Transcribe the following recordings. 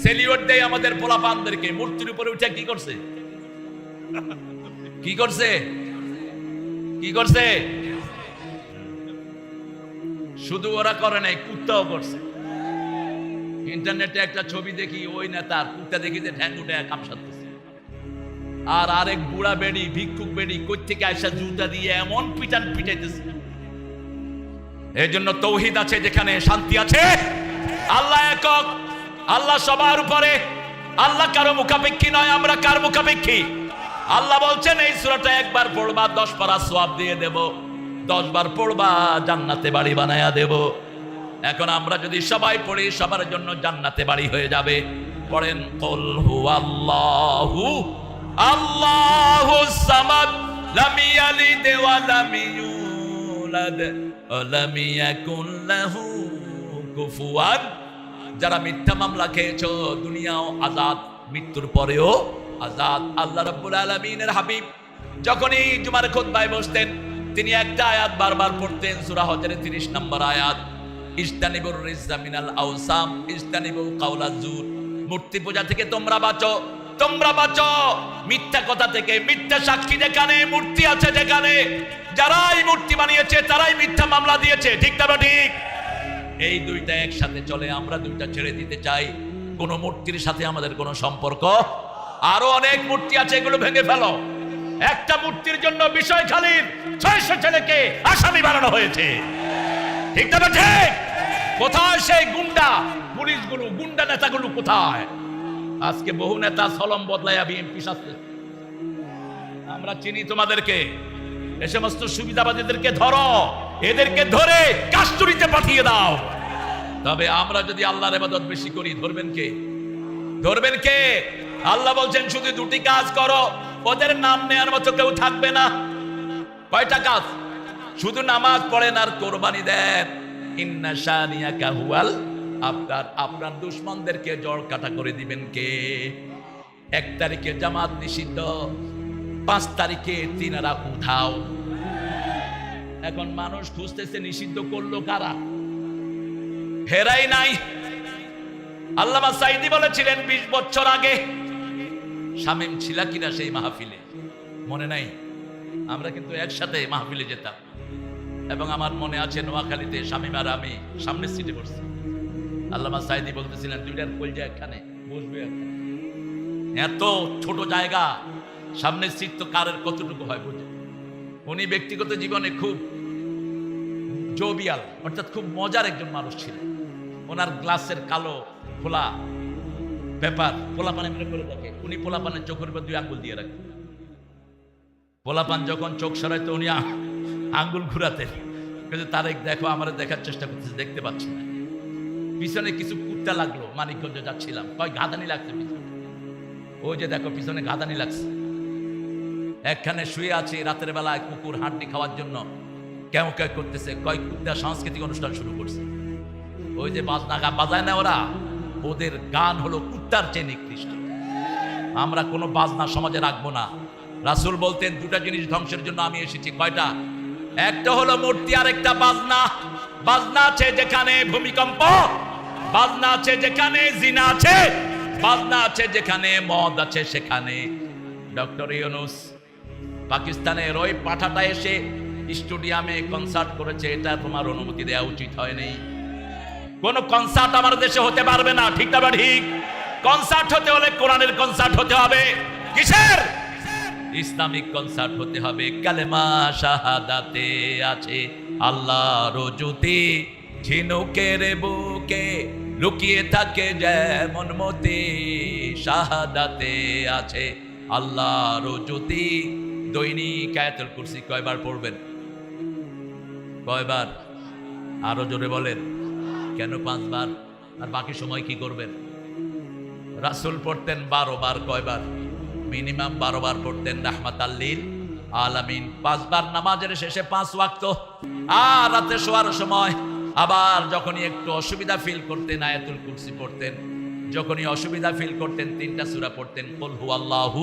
Salute দেয় আমাদের পোলাপানদেরকে। মূর্তির উপরে উঠে কি করছে? কি করছে? কি করছে? শুধু ওরা করে নাই, কুত্তাও করছে। ইন্টারনেটে একটা ছবি দেখি, ওই নেতার কুত্তা দেখি যে ঠ্যাং উঠে কামসাতেছে, আর আরেক বুড়া বেড়ি, ভিক্ষুক বেড়ি কই থেকে আইসা জুতা দিয়ে এমন পিটান পিটাইতেছে। এই জন্য তৌহিদ আছে যেখানে শান্তি আছে। আল্লাহ একক, আল্লাহ সবার উপরে, আল্লাহ কারো মুখাপেক্ষী নয়। আমরা কার মুখাপেক্ষী? আল্লাহ বলছেন এই সূরাটা একবার পড়বা 10 পারা সওয়াব দিয়ে দেব, 10 বার পড়বা জান্নাতে বাড়ি বানায়া দেব। এখন আমরা যদি সবাই পড়ি, সবার জন্য জান্নাতে বাড়ি হয়ে যাবে। পড়েন কুল হুয়াল্লাহু আল্লাহুস সামাদ লাম ইয়ালিদ ওয়া লাম ইউলাদ ওয়া লাম ইয়াকুল লাহু কুফুয়ান। যারা মিথ্যা মামলা খেয়েছো, দুনিয়াও আজাদ, মৃত্যুর পরেও আজাদ। আল্লাহ রাব্বুল আলামিনের হাবিব যখনই জুমার খুতবায় বসতেন, তিনি একটা আয়াত বারবার পড়তেন, সূরা হজরের 30 নম্বর আয়াত, ইজতানিবুর রিজজা মিনাল আওসাম ইজতানিবু কাওলাজ জুর। মূর্তি পূজা থেকে তোমরা বাঁচো, তোমরা বাঁচো মিথ্যা কথা থেকে। মিথ্যা সাক্ষী যেখানে, মূর্তি আছে যেখানে, যারাই মূর্তি বানিয়েছে তারাই মিথ্যা মামলা দিয়েছে। ঠিক না ঠিক? এই দুইটা একসাথে চলে। আমরা দুইটা ছেড়ে দিতে চাই। কোন মূর্তির সাথে আমাদের কোনো সম্পর্ক। আরো অনেক মূর্তি আছে, এগুলো ভেঙে ফেলো। একটা মূর্তির জন্য বিষয়খালীর 600 ছেলেকে আসামি বানানো হয়েছে। ঠিক না ঠিক? কোথায় সেই গুন্ডা পুলিশগুলো, গুন্ডা নেতাগুলো কোথায়? আজকে বহু নেতা সলম বদলাইয়া বিএনপি শাস্তি। আমরা চিনি তোমাদেরকে। এ সমস্ত সুবিধাবাদীদেরকে ধরো, এদেরকে ধরে কাস্টডিতে পাঠিয়ে দাও। তবে আমরা যদি আল্লাহর ইবাদত বেশি করি, ধরবেন কে? ধরবেন কে? আল্লাহ বলছেন শুধু দুটি কাজ করো, ওদের নাম নেওয়ার মতো কেউ থাকবে না। কয়টা কাজ? শুধু নামাজ পড়েন আর কোরবানি দেন। ইন্না শানিয়াকা হুয়াল আবতার। আপনার দুশমনদেরকে জড় কাটা করে দিবেন কে? 1 তারিখে জামাত নিষিদ্ধ, 5 তারিখে তিনারা উঠাও। এখন মানুষ খুঁজতেছে নিষিদ্ধ করলো কারা? হেরাই নাই। আল্লামা সাইদি বলেছিলেন 20 বছর আগে, শামীম ছিল কিনা সেই মাহফিলে মনে নাই? আমরা কিন্তু একসাথে মাহফিলে যেতাম, এবং আমার মনে আছে নোয়াখালীতে শামীম আর আমি সামনের সিটে বসছি। আল্লামা সাইদি বলতেছিলেন, দুইটার কলজা একখানে বসবে। এত ছোট জায়গা, সামনের সিট তো কারের কতটুকু হয় বুঝে। উনি ব্যক্তিগত জীবনে খুব জোবিয়াল, অর্থাৎ খুব মজার একজন মানুষ ছিলেন। ওনার গ্লাসের কালো খোলা পেপার পোলাপানে মেরে করে দেখে, উনি পোলাপানের চোখের উপর 2 আঙ্গুল দিয়ে রাখতেন। পোলাপান যখন চোখ সরাইতো উনি আঙ্গুল ঘুরাতেন। কিন্তু তারেক দেখো, আমার দেখার চেষ্টা করতেছে, দেখতে পাচ্ছি না। পিছনে কিছু কুত্তা লাগলো, মানিকগঞ্জ যাচ্ছিলাম, কয় গাদানি লাগছে পিছনে। ওই যে দেখো পিছনে গাদানি লাগছে। একখানে শুয়ে আছে, রাতের বেলায় কুকুর হাড্ডি খাওয়ার জন্য কেউ কেউ করতেছে, কয় কুত্তা সাংস্কৃতিক অনুষ্ঠান শুরু করছে। ওই যে বাজনা বাজায় না ওরা, ওদের গান হলো কুত্তার চেয়ে নিকৃষ্ট। আমরা কোনো বাজনা সমাজে রাখবো না। রাসূল বলতেন 2টা জিনিস ধ্বংসের জন্য আমি এসেছি। কয়টা? একটা হলো মূর্তি, আর একটা বাজনা। বাজনা আছে যেখানে ভূমিকম্প, বাজনা আছে যেখানে জিনা আছে, বাজনা আছে যেখানে মদ আছে সেখানে। ডক্টর ইউনূস পাকিস্তানের ওই পাঠাটা এসে স্টেডিয়ামে কনসার্ট করেছে, এটা তোমার অনুমতি দেওয়া উচিত হয়নি। কোন কনসার্ট আমার দেশে হতে পারবে না। ঠিক না ঠিক? কনসার্ট হতে হলে কোরআনের কনসার্ট হতে হবে। কিসের? ইসলামিক কনসার্ট হতে হবে। কালেমা শাহাদাতে আছে আল্লাহর জ্যোতি, ঝিনুকের বুকে লুকিয়ে থাকে যেমন মতি। শাহাদাতে আছে আল্লাহর জ্যোতি। দৈনিক আয়াতুল কুরসি কয়বার পড়বেন? কয়বার? আরো জোরে বলেন। কেন 5 বার? আর বাকি সময় কি করবেন? রাসূল পড়তেন 12 বার। কয়বার? মিনিমাম 12 বার পড়তেন রাহমাতাল লিল আলামিন। 5 বার নামাজের শেষে 5 ওয়াক্ত। আর রাতে শোয়ার সময় আবার যখনই একটু অসুবিধা ফিল করতেন আয়াতুল কুরসি পড়তেন। যখনই অসুবিধা ফিল করতেন 3টা সূরা পড়তেন, কুল হুয়াল্লাহু,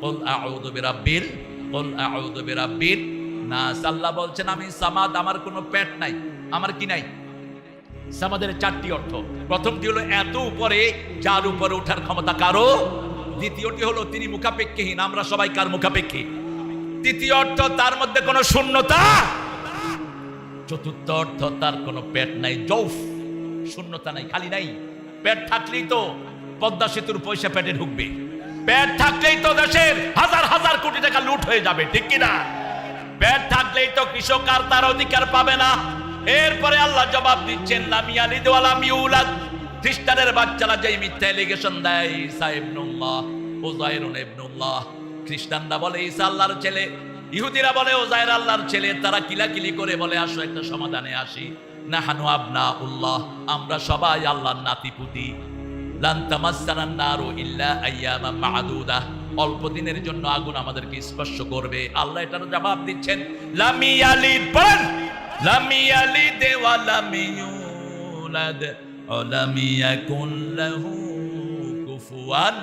কুল আউযু বিরাব্বিল, কুল আউযু বিরাব্বিন নাস। আল্লাহ বলছেন আমি সামাদ, আমার কোনো পেট নাই। আমার কি নাই? সামাদের চারটি অর্থ। প্রথমটি হলো এত উপরে, যার উপরে ওঠার ক্ষমতা কারো। দ্বিতীয়টি হলো তিনি মুখাপেক্ষীহীন, আমরা সবাই কার মুখাপেক্ষী। তৃতীয় অর্থ তার মধ্যে কোনো শূন্যতা। চতুর্থ অর্থ তার কোনো পেট নাই, জৌফ, শূন্যতা নাই, খালি নাই। পেট থাকলেই তো পদ্মা সেতুর পয়সা পেটে ঢুকবে, পেট থাকলেই তো দেশের হাজার হাজার কোটি টাকা লুট হয়ে যাবে, ঠিক কিনা? পেট থাকলেই তো কৃষক আর তার অধিকার পাবে না। এরপরে আল্লাহ জবাব দিচ্ছেন লাম ইয়ালিদ ওয়া লাম ইউলাদ। খ্রিস্টানের বাচ্চারা যেই মিথ্যা এলিগেশন দেয় ঈসা ইবনুল্লাহ, উযায়রুন ইবনুল্লাহ, খ্রিস্টানরা বলে ঈসা আল্লাহর ছেলে, ইহুদিরা বলে উযায়র আল্লাহর ছেলে, তারা কিলাকিলি করে বলে আসো একটা সমাধানে আসি। নাহানু আবনাউল্লাহ, আমরা সবাই আল্লাহর নাতিপুতি। লান তামাসসানান নারু ইল্লা আইয়ামান মা'দুদা, অল্প দিনের জন্য আগুন আমাদেরকে স্পর্শ করবে। আল্লাহ এটার জবাব দিচ্ছেন লাম ইয়ালিদ, পড়েন লাম ইয়ালিদ ওয়া লাম ইউলাদ ওয়া লাম ইয়াকুন লাহু কুফুয়ান।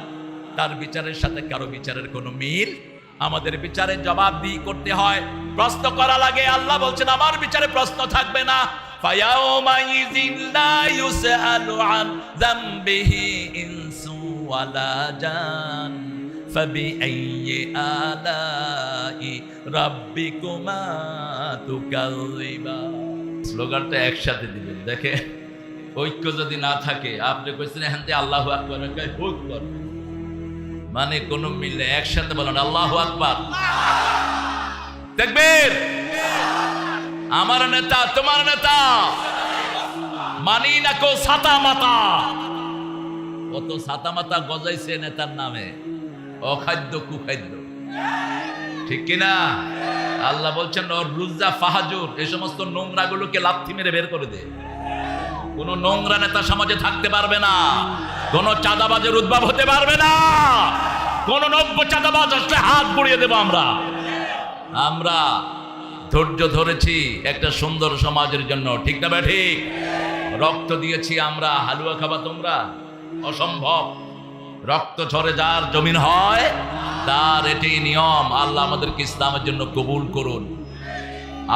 তার বিচারের সাথে কারো বিচারের কোনো মিল। আমাদের বিচারের জবাবদিহি করতে হয়, প্রশ্ন করা লাগে। আল্লাহ বলছেন আমার বিচারে প্রশ্ন থাকবে না। ফায়াউমাইযিন লা ইউসআলু আন যামবিহি ইনসু ওয়ালা জান ফাবিআইয়ি আলাই রাব্বিকুমা তুকাযযিবান। স্লোগানটা একসাথে দিবেন, দেখে ঐক্য যদি না থাকে, আপনি কইছেন এখানে আল্লাহু আকবার, হুক কর, মানে কোন মিল নেই। একসাথে বলেন আল্লাহু আকবার, তাকবীর। আমার নেতা তোমার নেতা, মানি না কো ছাতা মাতা। কত ছাতা মাতা গজাইছে নেতার নামে, অখাদ্য কুখাদ্য, ঠিক কিনা? আল্লাহ বলছেন ওর রুজা ফাহাজুর, এই সমস্ত নোংরা গুলোকে লাথি মেরে বের করে দে। কোন নোংরা নেতা সমাজে থাকতে পারবে না, কোন চাঁদাবাজের উদ্ভব হতে পারবে না। কোন নব্য চাঁদাবাজ আসলে হাত গুড়িয়ে দেব আমরা। আমরা ধৈর্য ধরেছি একটা সুন্দর সমাজের জন্য, ঠিক না ভাই? ঠিক। রক্ত দিয়েছি আমরা, হালুয়া খাবা তোমরা? অসম্ভব। রক্ত ঝরে যার জমিন হয় তার, এটি নিয়ম। আল্লাহ আমাদেরকে ইসলামের জন্য কবুল করুন।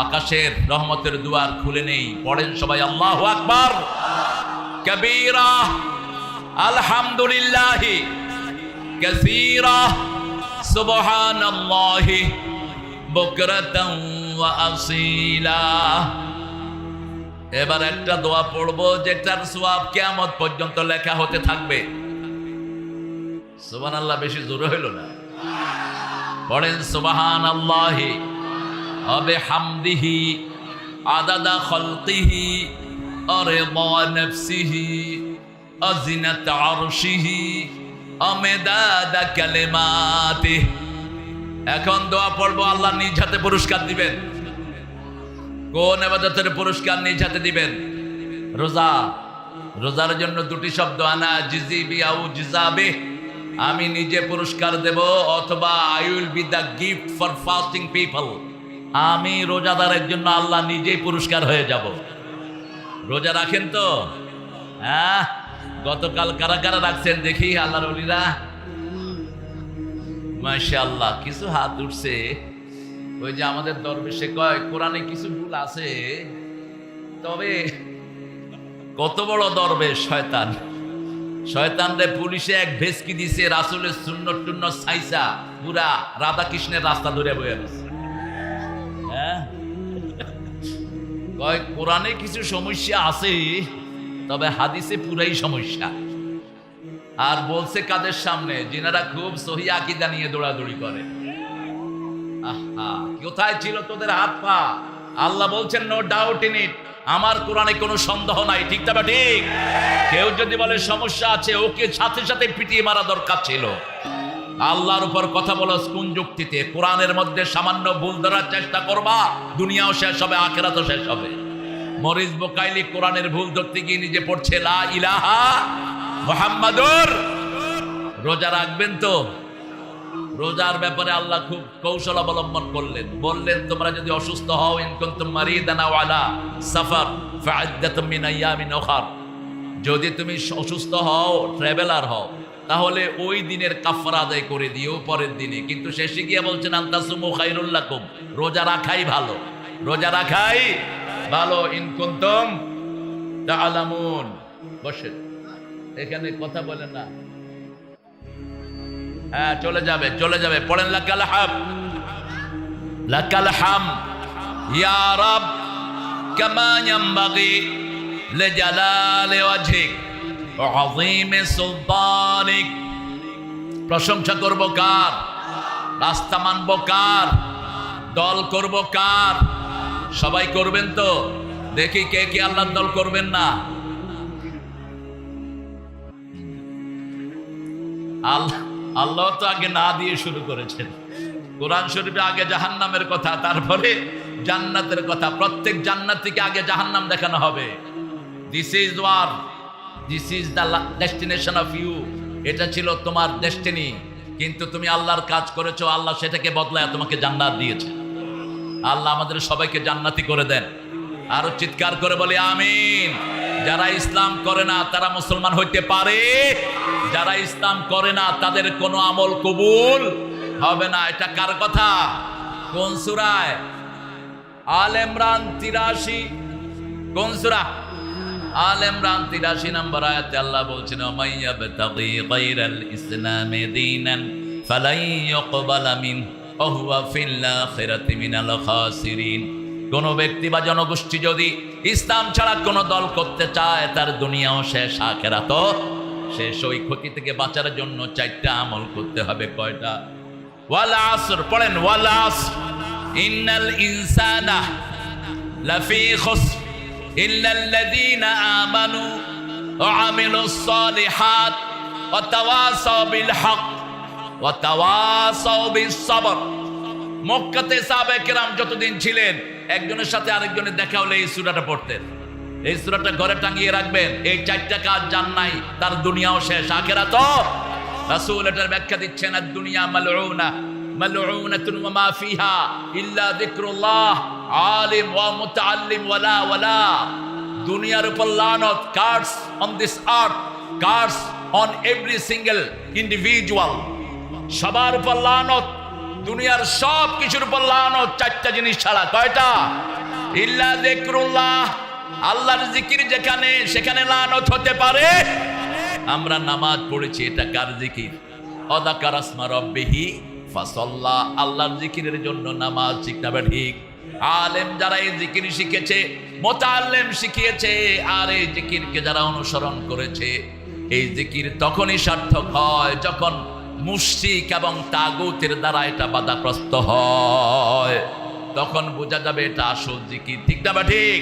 আকাশের রহমতের দুয়ার খুলে নেই, পড়েন সবাই আল্লাহু আকবার কবীরা, আলহামদুলিল্লাহি কাসীরা, সুবহানাল্লাহি বুকরাতান ওয়া আসীলা। এবার একটা দোয়া পড়বো যেটার সওয়াব কিয়ামত পর্যন্ত লেখা হতে থাকবে। সুবহানাল্লাহ বেশি জোরে হইল না? পড়েন সুবহানাল্লাহি ওয়া বিহামদিহি আদাদা খালকিহি ওয়া রিদা নাফসিহি ওয়া জিনাত আরশিহি ওয়া মিদাদা কালিমাতিহি। এখন দোয়া পড়বো, আল্লাহ নিজ হাতে পুরস্কার দিবেন। কোন ইবাদতের পুরস্কার নিজ হাতে দিবেন? রোজা। রোজার জন্য দুটি শব্দ, আনা জিজিবি আউ জিজাবে, আমি নিজে পুরস্কার দেব, অথবা I will be the gift for fasting people, আমি রোজাদারের জন্য আল্লাহ নিজেই পুরস্কার হয়ে যাব। রোজা রাখেন তো? হ্যাঁ, গতকাল কারা কারা রাখছেন দেখি আল্লাহর ওলিরা? মাশাআল্লাহ, কিছু হাত উঠছে। ওই যে আমাদের দরবেশে কয় কোরআনে কিছু ভুল আছে, তবে কত বড় দরবেশ শয়তান। শয়তানরে পুলিশে এক ভেসকি দিছে, রাসূলের সুন্নত টুন্নত ছাইসা পুরা রাধা কৃষ্ণের রাস্তা ধরে বয়ে গেছে। হ্যাঁ, কয় কোরআনে কিছু সমস্যা আছে, তবে হাদিসে পুরাই সমস্যা। আর বলছে কাদের সামনে? যিনারা খুব সহি আকীদা নিয়ে দৌড়াদৌড়ি করে। আহা, কোথায় ছিল তোদের হাত পা? আল্লাহ বলছেন নো ডাউট ইন ইট, আমার কোরআনে কোনো সন্দেহ নাই, ঠিক না? ঠিক। কেউ যদি বলে সমস্যা আছে, ওকে সাথে সাথে পিটিয়ে মারা দরকার ছিল। আল্লাহর উপর কথা বলো কোন যুক্তিতে? কোরআনের মধ্যে সামান্য ভুল ধরার চেষ্টা করবা, দুনিয়াও শেষ হবে, আখিরাতও শেষ হবে। মরিস বুকাইলি কোরআনের ভুল ধরতে গিয়ে নিজে পড়ছে লা ইলাহা মুহাম্মাদুর। রোজা রাখবেন তো? রোজার ব্যাপারে আল্লাহ খুব কৌশল অবলম্বন করলেন, বললেন তোমরা যদি অসুস্থ হও, ইন কুনতুম মারিদান আও আলা সাফার ফাইদ্দাতুম মিন আইয়ামিন উখর, যদি তুমি অসুস্থ হও, ট্রাভেলার হও, তাহলে ওই দিনের কাফারা আদায় করে দিও পরের দিনে। কিন্তু শেষে গিয়ে বলছেন আনতাসুমু খায়রুল লাকুম, রোজা রাখাই ভালো, রোজা রাখাই ভালো। ইন কুনতুম তা'লামুন। বসেন, এখানে কথা বলেন না। হ্যাঁ, চলে যাবে। পড়েন লাকাল হাম ইয়া রাব কামা ইয়ানবাগি লিজালালি ওয়াজহিক ওয়া আযীমি সুলতানিক। প্রশংসা করব কার? রাস্তা মানব কার? দল করব কার? সবাই করবেন তো? দেখি কে কে আল্লাহর দল করবেন না। আল্লাহ তো আগে না দিয়ে শুরু করেছেন। কোরআন শরীফে আগে জাহান্নামের কথা, তারপরে জান্নাতের কথা। প্রত্যেক জান্নাতীকে আগে জাহান্নাম দেখানো হবে। This is the destination of you. এটা ছিল তোমার ডেস্টিনি, কিন্তু তুমি আল্লাহর কাজ করেছো, আল্লাহ সেটাকে বদলায় তোমাকে জান্নাত দিয়েছে। আল্লাহ আমাদের সবাইকে জান্নাতি করে দেন। আরো চিৎকার করে বলি আমিন। যারা ইসলাম করে না তারা মুসলমান হইতে পারে, যারা ইসলাম করে না তাদের কোনো আমল কবুল হবে না। এটা কার কথা? কোন সূরায়? আল ইমরান 83। কোন সূরা? আল ইমরান 83 নম্বর আয়াতে আল্লাহ বলছেন, মাইয়াবতাগি গায়রাল ইসলামি দীনান ফালাই ইউকবালা মিন ওয়া হুয়া ফিল আখিরাতি মিনাল খাসিরিন। কোন ব্যক্তি বা জনগোষ্ঠী যদি ইসলাম ছাড়া কোন দল করতে চায়, তার দুনিয়াও শেষ, আখিরাতও শেষ। ওই ক্ষতি থেকে বাঁচার জন্য 4টা আমল করতে হবে। কয়টা? ওয়াল আসর। পড়েন ওয়াল আসর ইন্নাল ইনসানা লাফি খুসর ইল্লাল্লাযীনা আমানু ওয়া আমিলুস সালিহাত ওয়া তাওয়াসাউ বিল হক ওয়া তাওয়াসাউ বিস সবর। মক্কাতে সাহাবায়ে কেরাম যতদিন ছিলেন, একজনের সাথে আরেকজনের দেখা হলে এই সূরাটা পড়তেন। এই সূরাটা ঘরে টাঙিয়ে রাখবেন। এই 4টা কাজ যার নাই, তার দুনিয়াও শেষ, আখিরাতও। রাসূল এটার ব্যাখ্যা দিচ্ছেন, আদ-দুনিয়া মালউনা মালউনাতুন ওয়া মা ফিহা ইল্লা যিকরুল্লাহ আলিম ওয়া মুতাআল্লিম ওয়ালা। দুনিয়ার উপর লানত, curse on this earth, curse on every single individual. সবার উপর লানত, দুনিয়ার সব কিছুর উপর লানত, 4টা জিনিস ছাড়া। কয়টা? ইল্লা যিকরুল্লাহ, আল্লাহর জিকির যেখানে, সেখানে লানত হতে পারে। আমরা নামাজ পড়েছি, এটা কার জিকির? অযাকারা ইসমা রাব্বিহি ফাসাল্লা, আল্লাহর জিকিরের জন্য নামাজ। ঠিক না ঠিক? আলেম যারা এই জিকির শিখেছে, মুতাআল্লিম শিখিয়েছে, আর এই জিকিরকে যারা অনুসরণ করেছে, এই জিকির তখনই সার্থক হয় যখন মুশরিক এবং তাগুতের দ্বারা এটা বাধাগ্রস্ত হয়। তখন বোঝা যাবে এটা আসল জিকির। ঠিক না ঠিক?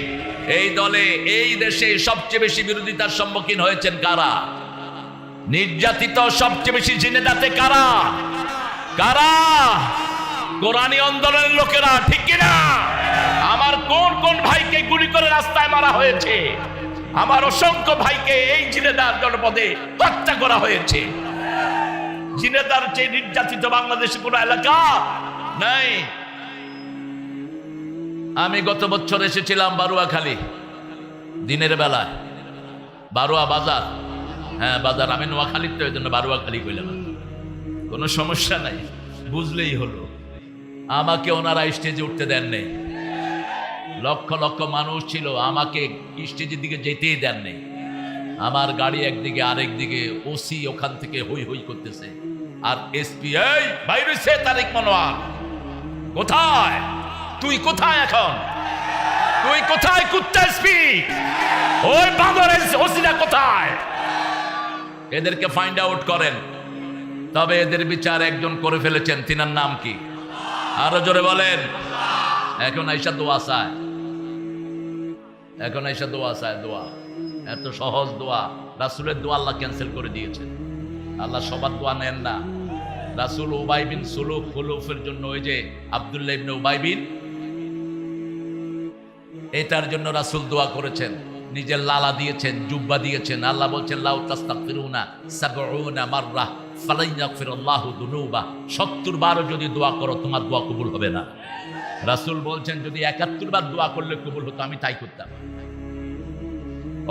এই দলে, এই দেশে সবচেয়ে বেশি বিরোধিতার সম্মুখীন হয়েছেন কারা? নির্যাতিত সবচেয়ে বেশি জিনেদাতে কারা? কারা? কোরআনী আন্দোলনের লোকেরা। ঠিক কিনা? আমার কোন কোন ভাইকে গুলি করে রাস্তায় মারা হয়েছে, আমার অসংখ্য ভাইকে এই জিনেদার জনপদে হত্যা করা হয়েছে। জিনেদার চেয়ে নির্যাতিত বাংলাদেশে কোন এলাকা নাই। আমি গত বছর এসেছিলাম বারুয়াখালী, দিনের বেলায়। বারুয়া বাজার, হ্যাঁ বাজার। আমি নোয়াখালীর, তো এই জন্য বারুয়াখালী কইলাম। কোনো সমস্যা নাই, বুঝলেই হলো। আমাকে ওনারা স্টেজে উঠতে দেন নেই। লক্ষ লক্ষ মানুষ ছিল, আমাকে স্টেজের দিকে যেতেই দেন নেই। আমার গাড়ি একদিকে, আরেক দিকে ওসি ওখান থেকে হই হই করতেছে, আর এসপি এই বাইরে সে তারিক মনোয়ার কোথায়? তুই কোথায় এখন? তুই কোথায় কুত্তা এসপি? ওই বাঁদরের ওসিরা কোথায়? এদেরকে ফাইন্ড আউট করেন। তবে এদের বিচার একজন করে ফেলেছেন, তিনার নাম কি? আরো জোরে বলেন। এখন আইসা দোয়া চায়, এখন আইসা দোয়া চায়। দোয়া এত সহজ দোয়া। রাসূলের দোয়া আল্লাহ ক্যান্সেল করে দিয়েছেন। আল্লাহ সবার দোয়া নেন না। রাসূল উবাই বিন সুলুক খুলুফের জন্য, ওই যে আব্দুল্লাহ ইবনে উবাই বিন, এটার জন্য রাসূল দোয়া করেছেন। নিজের লালা দিয়েছেন, জুব্বা দিয়েছেন। আল্লাহ বলছেন লাউ তাস্তাগফিরুনা ৭০ মাররা ফালাই ইয়াগফিরুল্লাহু যুনুবা। ৭০ বারও যদি দোয়া করো, তোমার দোয়া কবুল হবে না। রাসূল বলছেন যদি ৭১ বার দোয়া করলে কবুল হতো, আমি তাই করতাম।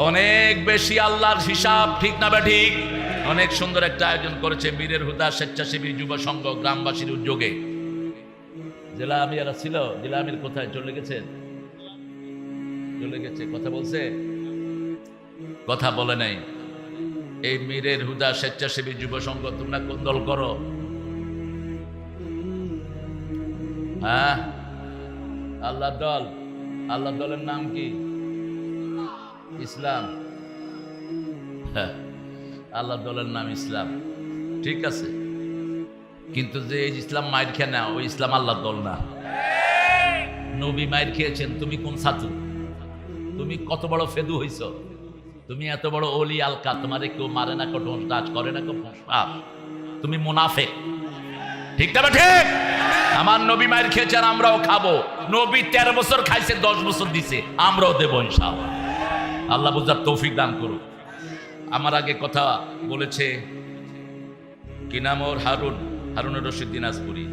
অনেক বেশি আল্লাহর হিসাব। ঠিক না ঠিক? অনেক সুন্দর একটা আয়োজন করেছে বীরের হুদা স্বেচ্ছাসেবী যুব সংঘ গ্রামবাসীর উদ্যোগে। জেলা আমিরা ছিল, জেলা আমির কোথায়? চলে গেছে, চলে গেছে। কথা বলছে কথা বলে নাই। এই মীরের হুদা স্বেচ্ছাসেবী যুব সংঘ তোমরা কোন দল করো? হ্যাঁ, আল্লাহ দল। আল্লাহ দলের নাম কি? ইসলাম। হ্যাঁ, আল্লাহ দলের নাম ইসলাম, ঠিক আছে। কিন্তু যে ইসলাম মাইর খেয়ে না, ওই ইসলাম আল্লাহ দল না। নবী মাইর খেয়েছেন, তুমি কোন ছাত্র? তুমি কত বড় ফেদু হইছ? তুমি এত বড় অলি আলকা, তোমারে কেউ মারে না, কঠোর কাজ করে না, কেউ তুমি মুনাফেক, ঠিক না? ঠিক। আমার নবী মাইর খেয়েছেন, আমরাও খাবো। নবী 13 বছর খাইছে, 10 বছর দিছে, আমরাও দেবো ইনশাআল্লাহ। আল্লাহ বুঝার তৌফিক দান করুক। আমার আগে কথা বলেছে কি নাম ওর, হারুনুর রশিদ দিনাজপুরি।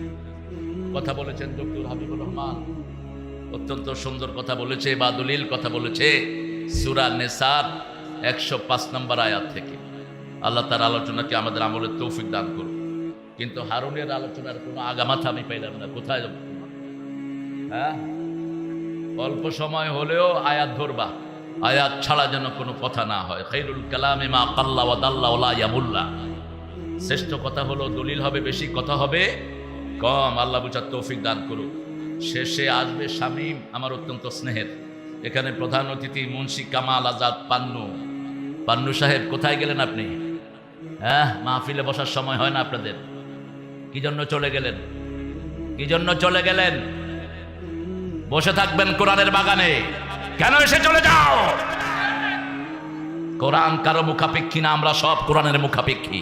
কথা বলেছেন ডক্টর হাবিবুর রহমান, অত্যন্ত সুন্দর কথা বলেছে, বা দলিল কথা বলেছে সূরা নিসার 105 নম্বর আয়াত থেকে। আল্লাহ তার আলোচনাকে আমাদের আমলের তৌফিক দান করুন। কিন্তু হারুনের আলোচনার কোনো আগামাথা আমি পাইলাম না, কোথায় যাব? হ্যাঁ, অল্প সময় হলেও আয়াত ধরবা, আয়াত ছাড়া যেন কোনো কথা না হয়। খাইরুল কালামে মা কাল্লা ওয়া দাল্লা ওয়া ইয়ামুল্লা। শ্রেষ্ঠ কথা হলো দলিল হবে বেশি, কথা হবে কম। আল্লাহ বুঝার তৌফিক দান করুক। শেষে আসবে শামীম, আমার অত্যন্ত স্নেহের। এখানে প্রধান অতিথি মুন্সি কামাল আজাদ পান্নু সাহেব। কোথায় গেলেন আপনি? হ্যাঁ, মাহফিলে বসার সময় হয় না আপনাদের? কি জন্য চলে গেলেন? কি জন্য চলে গেলেন? বসে থাকবেন কোরআনের বাগানে, কেন এসে চলে যাও? কোরআন কারো মুখাপেক্ষী না, আমরা সব কোরআনের মুখাপেক্ষী।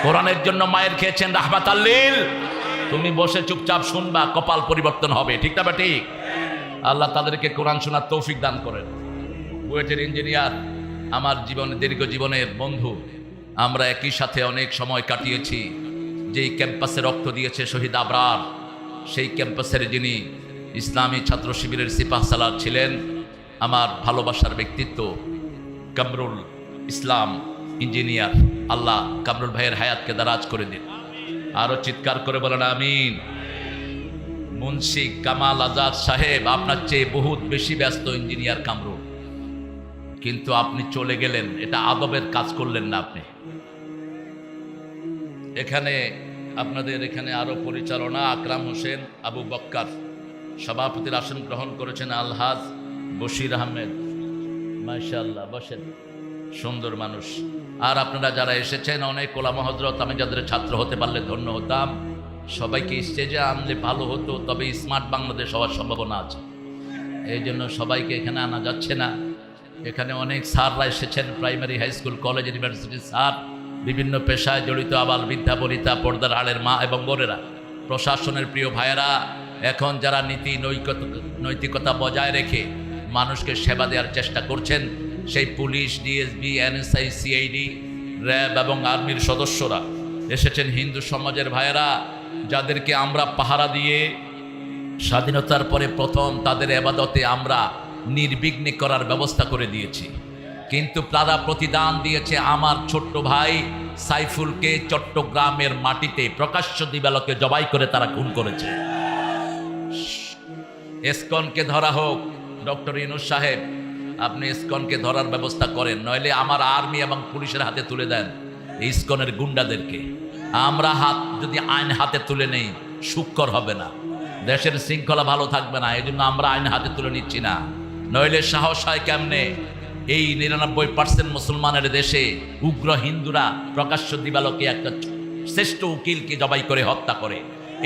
কোরআনের জন্য মায়ের খেয়েছেন রাহমাতাল লিল। তুমি বসে চুপচাপ শুনবা, কপাল পরিবর্তন হবে, ঠিক না? ঠিক। আল্লাহ তাদেরকে কোরআন শোনার তৌফিক দান করেন। বুয়েটের ইঞ্জিনিয়ার, আমার জীবনে দীর্ঘ জীবনের বন্ধু, আমরা একই সাথে অনেক সময় কাটিয়েছি। যেই ক্যাম্পাসে রক্ত দিয়েছে শহীদ আবরার, সেই ক্যাম্পাসের যিনি ইসলামী ছাত্র শিবিরের সিপাহসালার ছিলেন, আমার ভালোবাসার ব্যক্তিত্ব কামরুল ইসলাম ইঞ্জিনিয়ার। আল্লাহ কামরুল ভাইয়ের হায়াতকে দারাজ করে দিন। আরো চিৎকার করে বলেন আমিন। মুন্সি কামাল আজাদ সাহেব আপনার চেয়ে বহুত বেশি ব্যস্ত ইঞ্জিনিয়ার কামরুল, কিন্তু আপনি চলে গেলেন, এটা আদবের কাজ করলেন না আপনি। এখানে আপনাদের এখানে আরো পরিচালনা আকরাম হোসেন আবু বক্কার, সভাপতির আসন গ্রহণ করেছেন আলহাজ বশির আহমেদ। মাশাআল্লাহ, বসেন, সুন্দর মানুষ। আর আপনারা যারা এসেছেন, অনেক ওলামা হযরত, আমি যাদের ছাত্র হতে পারলে ধন্য হতাম। সবাইকে স্টেজে আনলে ভালো হতো, তবে স্মার্ট বাংলাদেশ হওয়ার সম্ভাবনা আছে, এই জন্য সবাইকে এখানে আনা যাচ্ছে না। এখানে অনেক স্যাররা এসেছেন, প্রাইমারি, হাই স্কুল, কলেজ, ইউনিভার্সিটির স্যার, বিভিন্ন পেশায় জড়িত আবাল বৃদ্ধা বনিতা, পর্দার আড়ের মা এবং বোনেরা, প্রশাসনের প্রিয় ভাইয়েরা, এখন যারা নীতি নৈতিকতা বজায় রেখে মানুষকে সেবা দেওয়ার চেষ্টা করছেন, সেই police, DSB, NSI, CID, RAB এবং আর্মির সদস্যরা এসেছেন। হিন্দু সমাজের ভাইয়েরা, যাদেরকে আমরা পাহারা দিয়ে স্বাধীনতার পরে প্রথম তাদের ইবাদতে আমরা নির্বিঘ্নে করার ব্যবস্থা করে দিয়েছি। কিন্তু তারা প্রতিদান দিয়েছে আমার ছোট্ট ভাই সাইফুলকে চট্টগ্রামের মাটিতে প্রকাশ্য দিবালোকে জবাই করে তারা খুন করেছে। ইসকনকে ধরা হোক, ডক্টর ইউনূস সাহেব আপনি ইসকনকে ধরার ব্যবস্থা করেন, নইলে আমার আর্মি এবং পুলিশের হাতে তুলে দেন ইসকনের গুন্ডাদেরকে। আমরা যদি আইন হাতে তুলে নেই, সুক্কর হবে না, দেশের শৃঙ্খলা ভালো থাকবে না। এই জন্য আমরা আইন হাতে তুলে নিচ্ছি না, নইলে সাহস হয় কেমনে এই 99% মুসলমানের দেশে উগ্র হিন্দুরা প্রকাশ্য দিবালোকে একটা শ্রেষ্ঠ উকিলকে জবাই করে হত্যা করে।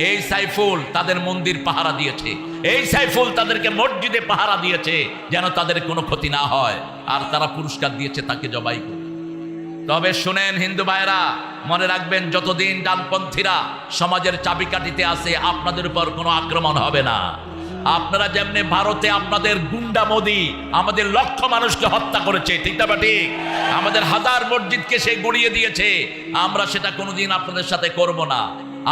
এই সাইফুল তাদের মন্দির পাহারা দিয়েছে, এই সাইফুল তাদেরকে মসজিদে পাহারা দিয়েছে যেন তাদের কোনো ক্ষতি না হয়, আর তারা পুরস্কার দিয়েছে তাকে জবাই করে। তবে শুনেন হিন্দু ভাইরা, মনে রাখবেন, যতদিন ডানপন্থীরা সমাজের চাবিকাঠিতে আছে, আপনাদের উপর কোনো আক্রমণ হবে না। আপনারা যেমনি ভারতে আপনাদের গুন্ডা মোদি আমাদের লক্ষ মানুষকে হত্যা করেছে, ঠিক না ঠিক? আমাদের হাজার মসজিদকে সে গুড়িয়ে দিয়েছে, আমরা সেটা কোনোদিন আপনাদের সাথে করব না।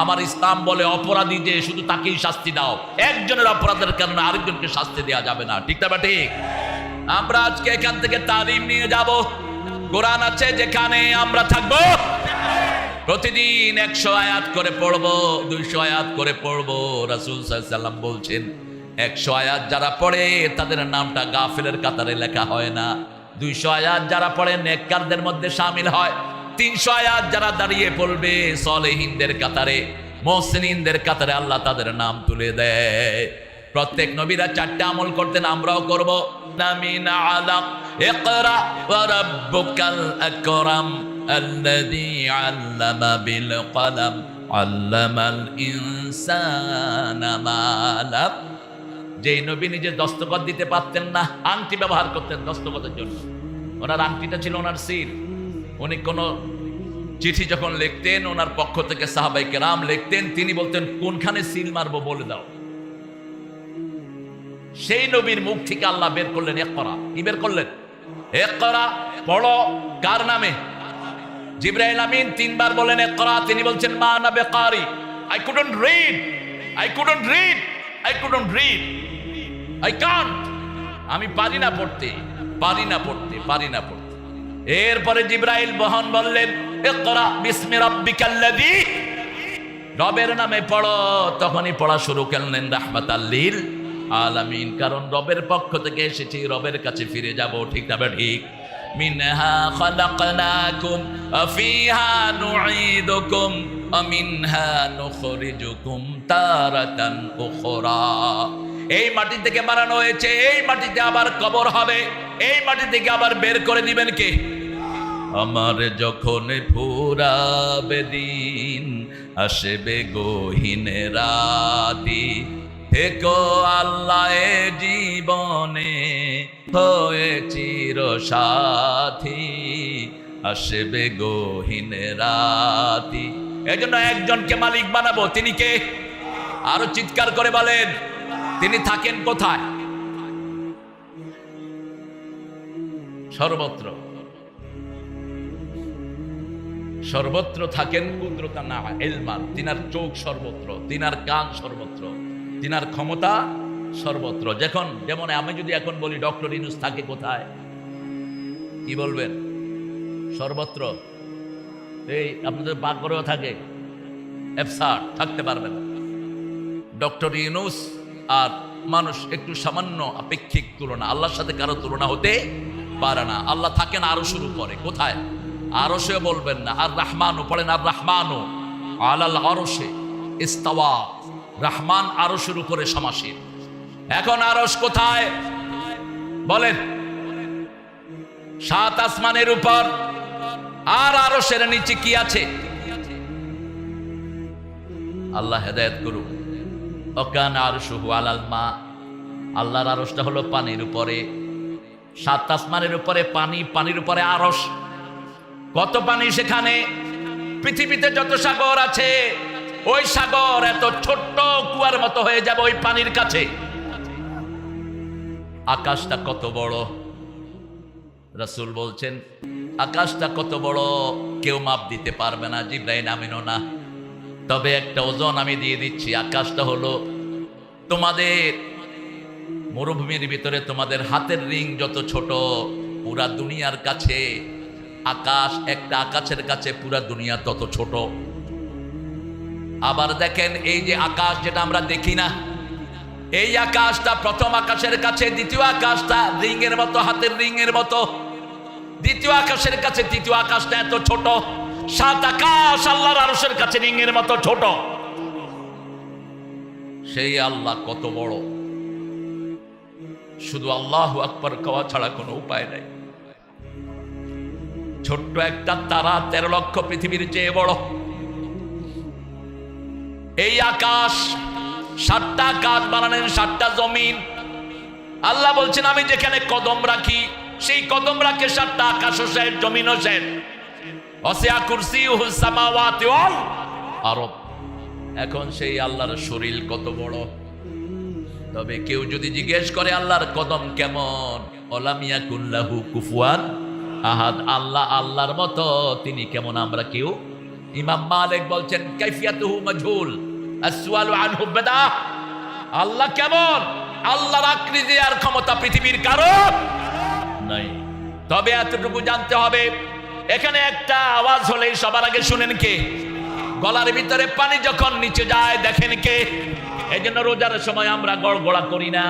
আমার ইসলাম বলে অপরাধী যে শুধু তাকেই শাস্তি দাও, একজনের অপরাধের কারণে আরেকজনকে শাস্তি দেওয়া যাবে না, ঠিক না ঠিক? আমরা আজকে এখান থেকে তালিম নিয়ে যাব। কোরআন আছে যেখানে আমরা থাকবো, প্রতিদিন 100 আয়াত করে পড়বো, 200 আয়াত করে পড়বো। রাসূল সাল্লাল্লাহু আলাইহি ওয়াসাল্লাম বলছেন 100 আয়াত যারা পড়ে তাদের নামটা গাফেলের কাতারে লেখা হয় না, 200 আয়াত যারা পড়ে নেককারদের মধ্যে শামিল হয়, 300 আয়াত যারা দাঁড়িয়ে পড়বে সলেহিনদের কাতারে, মুহসিনিনদের কাতারে আল্লাহ তাদের নাম তুলে দেয়। প্রত্যেক নবীরা 4টা আমল করতেন, আমরাও করব। মিন আলাক ইকরা ওয়া রাব্বুকাল আকরাম আল্লাযী আল্লামা বিল কলম আল্লামাল ইনসানা মা লাম। যেই নবী নিজে দস্তখত দিতে পারতেন না, আংটি ব্যবহার করতেন দস্তখতের জন্য। ওনার আংটিটা ছিল ওনার সিল। উনি কোন চিঠি যখন লিখতেন, ওনার পক্ষ থেকে সাহাবায়ে কেরাম লিখতেন, তিনি বলতেন কোনখানে সিল মারবো বলে দাও। সেই নবীর মুখ থেকে আল্লাহ বের করলেন ইকরা। কি বের করলেন? ইকরা পড়ো। কার নামে? জিবরাইল আমিন 3 বার বলেন ইকরা। তিনি বলছেন মা আনা বিকারি, I couldn't read, I couldn't read, I couldn't read, I can't, আমি পারি না পড়তে, পারি না পড়তে, পারি না পড়তে। এরপরে জিবরাইল বহন বললেন ইকরা বিসমি রাব্বিকাল্লাযী, রবের নামে পড়ো। তখনই পড়া শুরু করলেন রাহমাতাল লিল আলামিন, কারণ রবের পক্ষ থেকে এসেছি, রবের কাছে ফিরে যাব। ঠিক না ঠিক? মিনহা খালাকনাকুম ওয়া ফিহা নুঈদুকুম ওয়া মিনহা নুখরিজুকুম তারাতান উখরা। এই মাটি থেকে বানানো হয়েছে, এই মাটিতে আবার কবর হবে, এই মাটি থেকে আবার বের করে দিবেন কে? আমার যখন ফুরাবে দিন, আসবে গহীন রাতি, থেকো আল্লাহ জীবনে হয়ে চির সাথী, আসবে গহীন রাতি। এজন্য একজনকে মালিক বানাবো। তিনি কে? আরো চিৎকার করে বলেন। তিনি থাকেন কোথায়? সর্বত্র। সর্বত্র থাকেন কুদরতান না ইলমান। তিনার চোখ সর্বত্র, তিনার কান সর্বত্র, তিনার ক্ষমতা সর্বত্র। যেমন আমি যদি এখন বলি ডক্টর ইউনূস থাকে কোথায়, কি বলবেন? সর্বত্র। এই আপনাদের পাকঘরেও থাকে, এফসার থাকতে পারবেন। ডক্টর ইউনূস আর মানুষ একটু সামান্য আপেক্ষিক তুলনা, আল্লাহর সাথে কারো তুলনা হতে পারে না। আল্লাহ থাকেন আরশের উপরে। কোথায়? আরশে বলবেন না, আর রহমানও পড়েন, আর রহমানও আলাল আরশে ইস্তাওয়া। রহমান আরশের উপরে সমাসীন। এখন আরশ কোথায় বলেন? 7 আসমানের উপর। আর আরশের নিচে কি আছে? আল্লাহ হেদায়েত করুন। ওকান আরশুহু আলাল মা। আল্লাহর আরশটা হলো পানির উপরে। 7 আসমানের উপরে পানি, পানির উপরে আরশ। কত পানি সেখানে? পৃথিবীতে যত সাগর আছে, ওই সাগর এত ছোট্ট কুয়ার মতো হয়ে যাবে ওই পানির কাছে। আকাশটা কত বড়? রাসূল বলছেন আকাশটা কত বড় কেউ মাপ দিতে পারবে না, জিবরাইল আমিনও না। তবে একটা ওজন আমি দিয়ে দিচ্ছি। আকাশটা হলো তোমাদের মরুভূমির ভিতরে তোমাদের হাতের রিং যত ছোট, পুরা দুনিয়ার কাছে আকাশ, একটা আকাশের কাছে পুরা দুনিয়া তত ছোট। আবার দেখেন এই যে আকাশ যেটা আমরা দেখি না, এই আকাশটা প্রথম আকাশের কাছে দ্বিতীয় আকাশটা রিং এর মতো, হাতের রিং এর মতো। দ্বিতীয় আকাশের কাছে তৃতীয় আকাশটা এত ছোট। 7 আকাশ আল্লাহর আরশের কাছে রিং এর মতো ছোট। সেই আল্লাহ কত বড়, শুধু আল্লাহু আকবার কওয়া ছাড়া কোনো উপায় নাই। ছোট্ট একটা তারা 13 লক্ষ পৃথিবীর চেয়ে বড়। এই আকাশ, 7টা আকাশ বানালেন, 7টা জমিন। আল্লাহ বলছেন আমি যেখানে কদম রাখি, সেই কদম রাখে 7টা আকাশও শেষ, জমিনও শেষ। ওয়াসিআ কুরসিয়ুহুস সামাওয়াতি ওয়াল আরদ। এখন সেই আল্লাহর শরীর কত বড়। তবে কেউ যদি জিজ্ঞেস করে আল্লাহর কদম কেমন, ওয়ালাম ইয়াকুল লাহু কুফুয়ান আহাদ। আল্লাহ আল্লাহর মতো তিনি কেমন আমরা কেউ? ইমাম মালিক বলছেন কাইফিয়াতুহু মাজহুল, আসওয়ালু আনহু বিদআ। আল্লাহ কেমন, আল্লাহর আকৃতি আর ক্ষমতা পৃথিবীর কারো নাই। তবে এতটুকু জানতে হবে, এখানে একটা আওয়াজ হলেই সবার আগে শুনেন কে? গলার ভিতরে পানি যখন নিচে যায় দেখেন কে? এই জন্য রোজার সময় আমরা গড়গড়া করি না,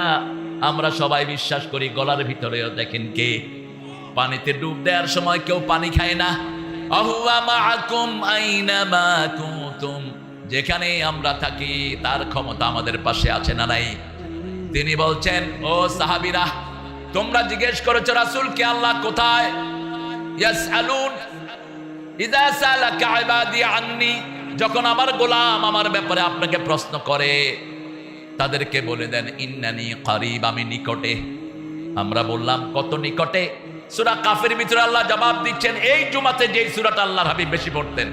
আমরা সবাই বিশ্বাস করি গলার ভিতরেও দেখেন কে? পানিতে ডুব দেওয়ার সময় কেউ পানি খায় না। আহুয়া মাআকুম আইনামা কুনতুম, যেখানে আমরা থাকি তার ক্ষমতা আমাদের পাশে আছে না নাই? তিনি বলছেন, ও সাহাবীরা, তোমরা জিজ্ঞেস করেছো রাসূলকে আল্লাহ কোথায়? ইয়াসআলুন ইযা সালাকা ইবাদি আন্নি, যখন আমার গোলাম আমার ব্যাপারে আপনাকে প্রশ্ন করে তাদেরকে বলে দেন ইন্নানি কারীব, আমি নিকটে। আমরা বললাম কত নিকটে? সূরা কাফের ভিতরে আল্লাহ জবাব দিচ্ছেন, এই জুমাতে যেই সূরাটা আল্লাহর হাবিব বেশি পড়তেন,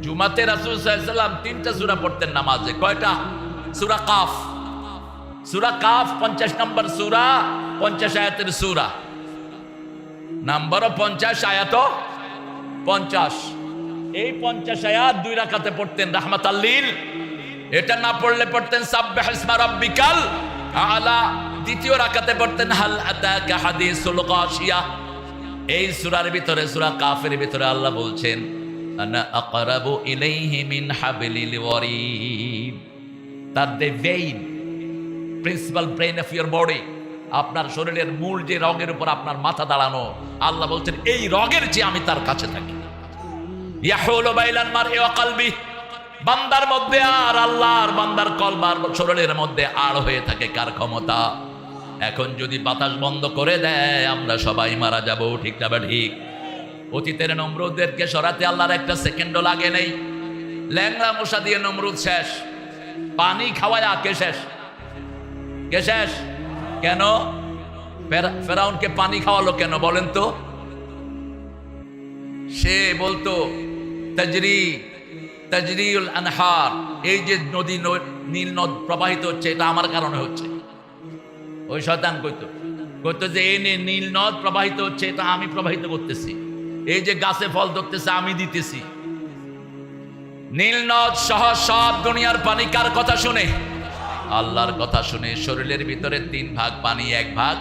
জুমাতে রাসূল সাল্লাল্লাহু আলাইহি ওয়াসাল্লাম 3টা সূরা পড়তেন নামাজে। কয়টা? সূরা কাফ। সূরা কাফ 50 নম্বর সূরা, 50 আয়াতের সূরা, নাম্বারও 50, আয়াতও 50। এই 50 আয়াত 2 রাকাতে পড়তেন রাহমাতাল লিল। এটা না পড়লে পড়তেন সাব্বিহ ইসমা রাব্বিকাল আলা। দ্বিতীয় রাকাতে পড়তেন হাল আতাকা হাদিসুল গাশিয়া। এই সূরার ভিতরে, সূরা কাফের ভিতরে আল্লাহ বলছেন আনা আকরাবু ইলাইহি মিন হাবলিল ওয়ারিদ। তার the vein, principal brain of your body, আপনার শরীরের মূল যে রগের উপর আপনার মাথা দাঁড়ানো, আল্লাহ বলছেন এই রগের চেয়ে আমি তার কাছে থাকি। ইয়াহুলু বাইনাল মারই ওয়া কলবি, বান্দার মধ্যে আর আল্লাহর, বান্দার কলব আর শরীরের মধ্যে আর হয়ে থাকে কার ক্ষমতা? এখন যদি বাতাস বন্ধ করে দেয় আমরা সবাই মারা যাব, ঠিক না? ঠিক। অতীতের নমরুদদেরকে সরাতে আল্লাহর একটা সেকেন্ডও লাগে নেই। ল্যাংড়া মশা দিয়ে নমরুদ শেষ, পানি খাওয়ায় কে শেষ? কে শেষ? কেন ফেরাউনকে পানি খাওয়ালো কেন বলেন তো? সে বলতো তাজরিউল আনহার, এই যে নদী নীল নদ প্রবাহিত হচ্ছে এটা আমার কারণে হচ্ছে। ওই শয়তান কইতো যে এই নীল নদ প্রবাহিত হচ্ছে এটা আমি প্রবাহিত করতেছি, এই যে গাছে ফল ধরতেছে আমি দিতেছি। নীল নদ সহ সব দুনিয়ার পানি কার কথা শুনে? আল্লাহর কথা শুনে। শরীরের ভিতরে 3 ভাগ পানি, 1 ভাগ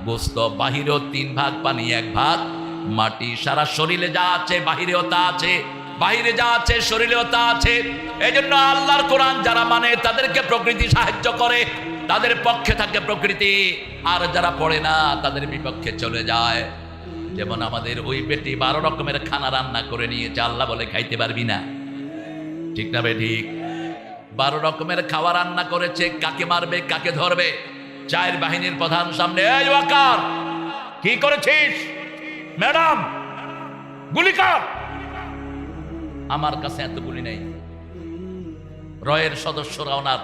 গোস্ত, বাহিরেও 3 ভাগ পানি, 1 ভাগ মাটি। সারা শরীরে যা আছে বাহিরেও তা আছে, বাহিরে যা আছে শরীরেও তা আছে। এই জন্য আল্লাহর কোরআন যারা মানে তাদেরকে প্রকৃতি সাহায্য করে, তাদের পক্ষে থাকে প্রকৃতি, আর যারা পড়ে না তাদের বিপক্ষে চলে যায়। যেমন আমাদের ওই বেটি 12 রকমের খানা রান্না করে নিয়েছে, আল্লাহ বলে খাইতে পারবি না, ঠিক না? ঠিক। 12 রকমের খাওয়া রান্না করেছে, কাকে মারবে কাকে ধরবে। 4 বাহিনীর প্রধান সামনে, এই ওয়াকার কি করেছিস? ম্যাডাম গুলি কর। আমার কাছে এত গুলি নেই। রয়ের সদস্যরা ওনার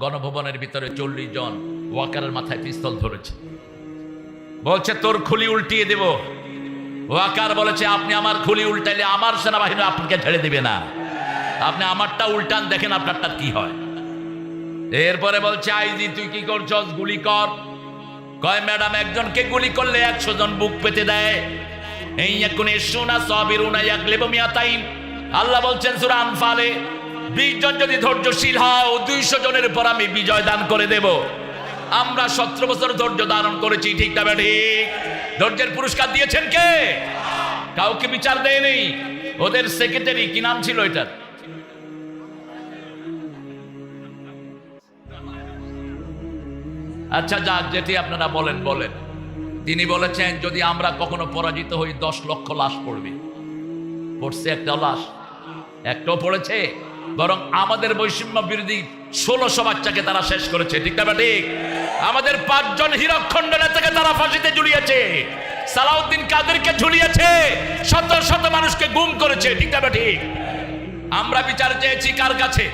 গণভবনের ভিতরে 40 জন ওয়াকারের মাথায় পিস্তল ধরেছে, বলছে তোর খুলি উল্টিয়ে দেব। ওয়াকার বলেছে আপনি আমার খুলি উল্টাইলে আমার সেনাবাহিনী আপনাকে ছেড়ে দিবে না, আপনি আমারটা উল্টান, দেখেন আপনারটা কি হয়। এরপরে বলছে আইজি তুই কি করছস? গুলি কর। কয় ম্যাডাম একজনকে গুলি করলে 100 জন বুক পেতে দেয়। এই ইয়াকুন ইসুনা সাবিরুনা ইয়াগলিবু মিয়াতাইন। আল্লাহ বলছেন সূরা আনফালে 20 জন যদি ধৈর্যশীল হও 200 জনের উপর আমি বিজয় দান করে দেব। আমরা 17 বছর ধৈর্য ধারণ করেছি, ঠিক না? ঠিক। ধৈর্যের পুরস্কার দিয়েছেন কে? কাউকে বিচার দেয়নি। ওদের সেক্রেটারি কি নাম ছিল এটার? আচ্ছা যাক, যেটি আপনারা বলেন। তিনি বলেছেন যদি আমরা কখনো পরাজিত হই 10 লক্ষ লাশ পড়বে। পড়ছে একটা লাশ? একটাও পড়েছে? বরং আমাদের বৈষম্য বিরোধী 1600 বাচ্চাকে তারা শেষ করেছে, ঠিক না? ঠিক। আমাদের 5 জন হীরকখণ্ড নেতাকে তারা ফাঁসিতে ঝুলিয়েছে, সালাউদ্দিন কাদেরকে ঝুলিয়েছে, শত শত মানুষকে গুম করেছে, ঠিক না? ঠিক। আমরা বিচার চেয়েছি কার কাছে?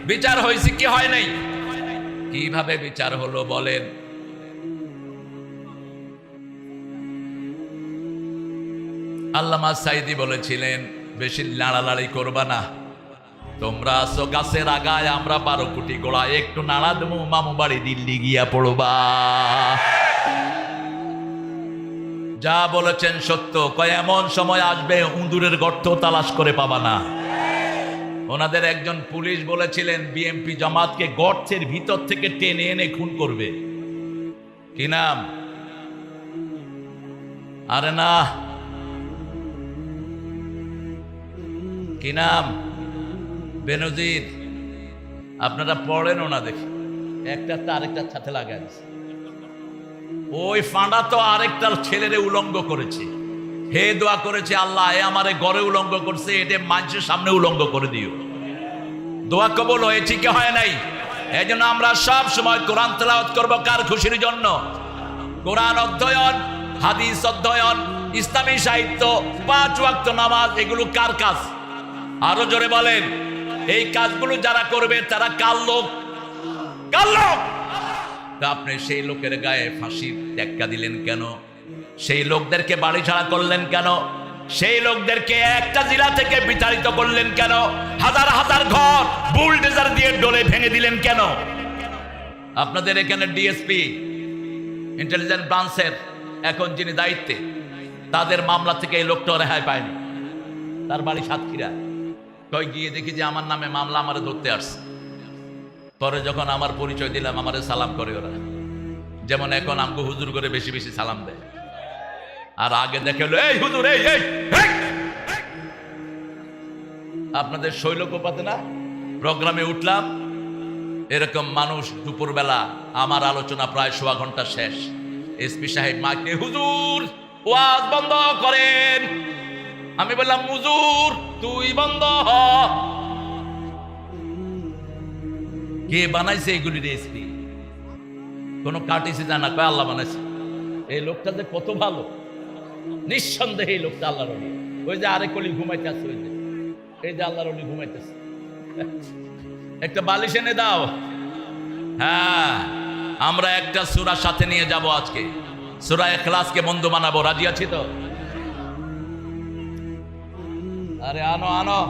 বিচার হয়েছে কি হয় নাই? কিভাবে বিচার হলো বলেন? আল্লামা সাইদি বলেছিলেন বেশি লাড়ালাড়ি করবা না, তোমরা আসো গাছের আগায়, আমরা 12 কোটি গোড়ায়, একটু নাড়া দেবো মামু বাড়ি দিল্লি গিয়া পড়বা। যা বলেছেন সত্য। কয় এমন সময় আসবে উঁদুরের গর্ত তালাশ করে পাবা না। ওনাদের একজন পুলিশ বলেছিলেন বিএমপি জামাতকে গর্তের ভিতর থেকে টেনে এনে খুন করবে। কি নাম? আরে না, কি নাম? বেনজির। আপনারা পড়েন না, দেখি একটা আরেকটার সাথে লাগাই। ওই ফাঁড়া তো আরেকটা ছেলেরে উলঙ্গ করেছে, হে দোয়া করেছে আল্লাহ এ আমারে ঘরে উলঙ্গ করছে, এটা মানুষের সামনে উলঙ্গ করে দিও। দোয়া কবুল হয়েছে কি হয় নাই? এই জন্য আমরা সব সময় কোরআন তেলাওয়াত করবো কার খুশির জন্য? কোরআন অধ্যয়ন, হাদিস অধ্যয়ন, ইসলামী সাহিত্য, 5 ওয়াক্ত নামাজ, এগুলো কার কাজ? আরো জোরে বলেন। এই কাজগুলো যারা করবে তারা কার লোক? কার লোক? আপনি সেই লোকের গায়ে ফাঁসির টেক্কা দিলেন কেন? সেই লোকদেরকে বাড়ি ছাড়া করলেন কেন? সেই লোকদেরকে একটা জেলা থেকে বিতাড়িত করলেন কেন? হাজার হাজার ঘর বুলডোজার দিয়ে ডলে ভেঙে দিলেন কেন? আপনাদের এখানে ডিএসপি ইন্টেলিজেন্স ব্রাঞ্চের এখন যিনি দায়িত্বে, তাদের মামলা থেকে এই লোকটা রেহাই পায়নি। তার বাড়ি সাতক্ষীরা। কই গিয়ে দেখি যে আমার নামে মামলা, আমারে ধরতে আসছে। পরে যখন আমার পরিচয় দিলাম, আমারে সালাম করে ওরা, যেমন এখন আমগো হুজুর করে বেশি বেশি সালাম দেয়। আর আগে দেখে এই হুজুর, এই এই আপনাদের শৈলকোপাতে না প্রোগ্রামে উঠলাম, এরকম মানুষ দুপুরবেলা, আমার আলোচনা প্রায় 1.25 ঘন্টা শেষ, এসপি সাহেব মাকে হুজুর ওয়াজ বন্ধ করেন। আমি বললাম হুজুর তুই বন্ধ হ। কে বানাইছে এগুলি এসপি? কোন কাটিছে জানা? কয় আল্লাহ বানাইছে। এই লোকটা যে কত ভালো, নিঃসন্দেহে এই লোকটা আল্লাহর ওলি। ওই যে আরেক অলি ঘুমাইতেছে, ওই যে এই যে আল্লাহর ওলি ঘুমাইতেছে, একটা বালিশ এনে দাও। হ্যাঁ, আমরা একটা সূরা সাথে নিয়ে যাব আজকে, সূরা ইখলাসকে বন্ধু বানাবো। রাজি আছি তো? আরে আনো আনো।